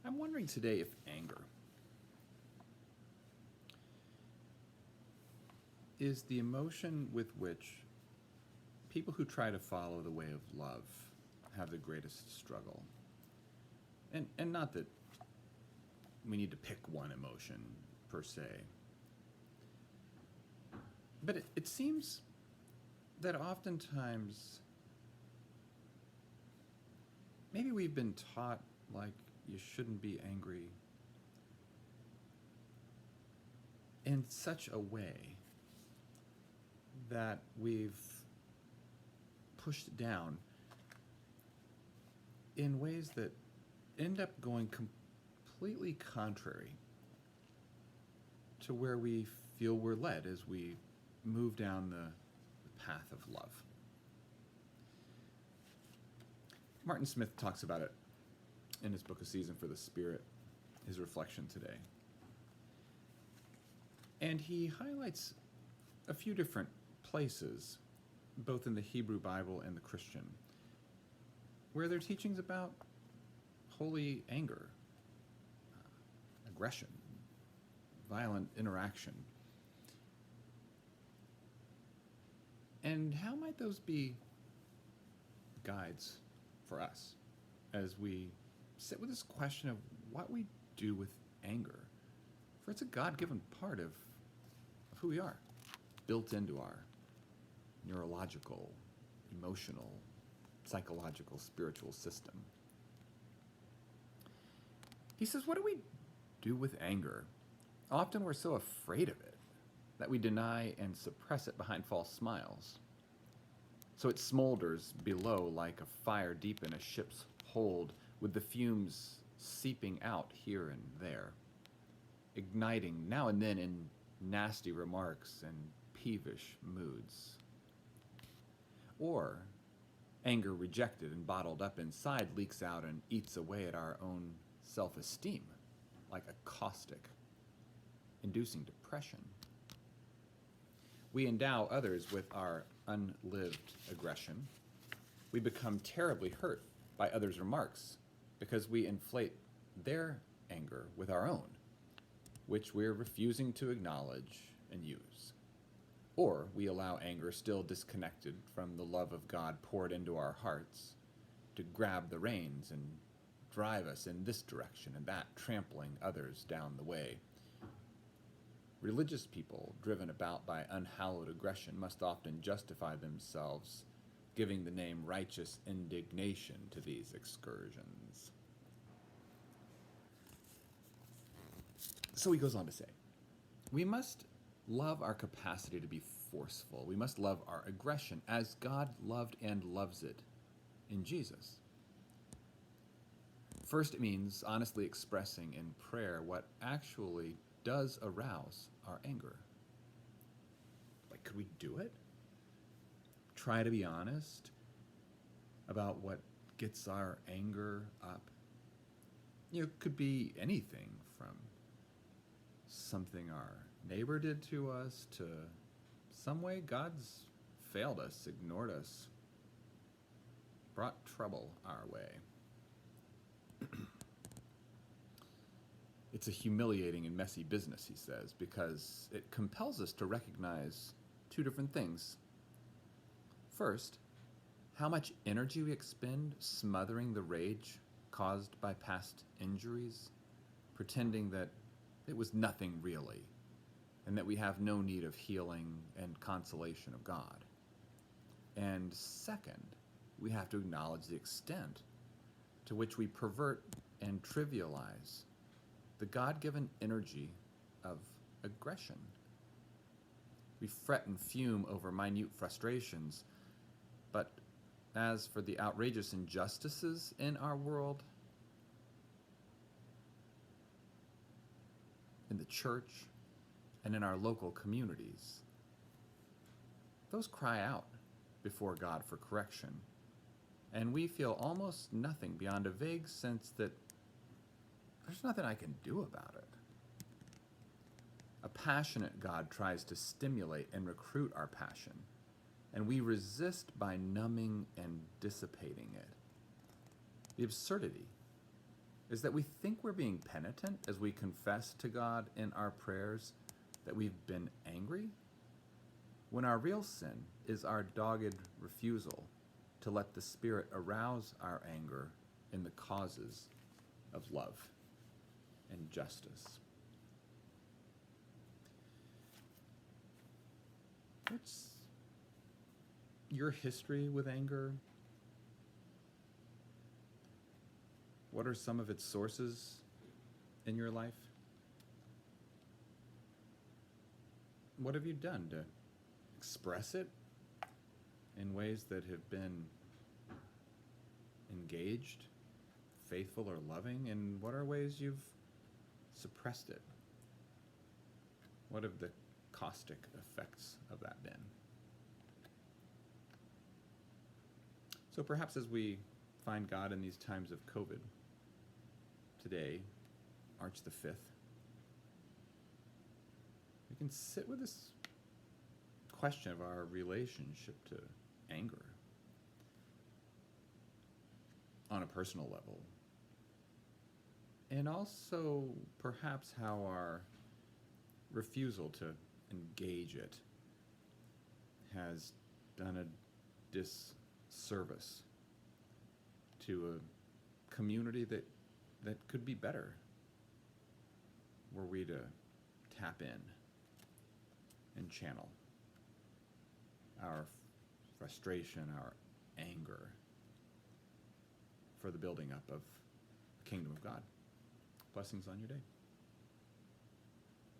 I'm wondering today if anger is the emotion with which people who try to follow the way of love have the greatest struggle. And not that we need to pick one emotion per se, but it seems that oftentimes maybe we've been taught like you shouldn't be angry in such a way that we've pushed down in ways that end up going completely contrary to where we feel we're led as we move down the path of love. Martin Smith talks about it in his book, A Season for the Spirit, his reflection today. And he highlights a few different places, both in the Hebrew Bible and the Christian, where there are teachings about holy anger, aggression, violent interaction. And how might those be guides for us as we sit with this question of what we do with anger? For it's a God-given part of who we are, built into our neurological, emotional, psychological, spiritual system. He says, what do we do with anger? Often we're so afraid of it that we deny and suppress it behind false smiles. So it smolders below like a fire deep in a ship's hold, with the fumes seeping out here and there, igniting now and then in nasty remarks and peevish moods. Or anger rejected and bottled up inside leaks out and eats away at our own self-esteem like a caustic, inducing depression. We endow others with our unlived aggression. We become terribly hurt by others' remarks because we inflate their anger with our own, which we're refusing to acknowledge and use. Or we allow anger still disconnected from the love of God poured into our hearts to grab the reins and drive us in this direction and that, trampling others down the way. Religious people driven about by unhallowed aggression must often justify themselves, giving the name righteous indignation to these excursions. So he goes on to say, we must love our capacity to be forceful. We must love our aggression as God loved and loves it in Jesus. First, it means honestly expressing in prayer what actually does arouse our anger. Like, could we do it? Try to be honest about what gets our anger up. It could be anything from something our neighbor did to us to some way God's failed us, ignored us, brought trouble our way. It's a humiliating and messy business, he says, because it compels us to recognize two different things. First, how much energy we expend smothering the rage caused by past injuries, pretending that it was nothing really, and that we have no need of healing and consolation of God. And second, we have to acknowledge the extent to which we pervert and trivialize the God-given energy of aggression. We fret and fume over minute frustrations, but as for the outrageous injustices in our world, in the church, and in our local communities, those cry out before God for correction, and we feel almost nothing beyond a vague sense that there's nothing I can do about it. A passionate God tries to stimulate and recruit our passion, and we resist by numbing and dissipating it. The absurdity is that we think we're being penitent as we confess to God in our prayers that we've been angry, when our real sin is our dogged refusal to let the Spirit arouse our anger in the causes of love and justice. What's your history with anger? What are some of its sources in your life? What have you done to express it in ways that have been engaged, faithful, or loving? And what are ways you've suppressed it? What have the caustic effects of that been? So perhaps as we find God in these times of COVID, today, March the 5th, we can sit with this question of our relationship to anger on a personal level, and also perhaps how our refusal to engage it has done a disservice to a community that could be better, were we to tap in and channel our frustration, our anger for the building up of the kingdom of God. Blessings on your day.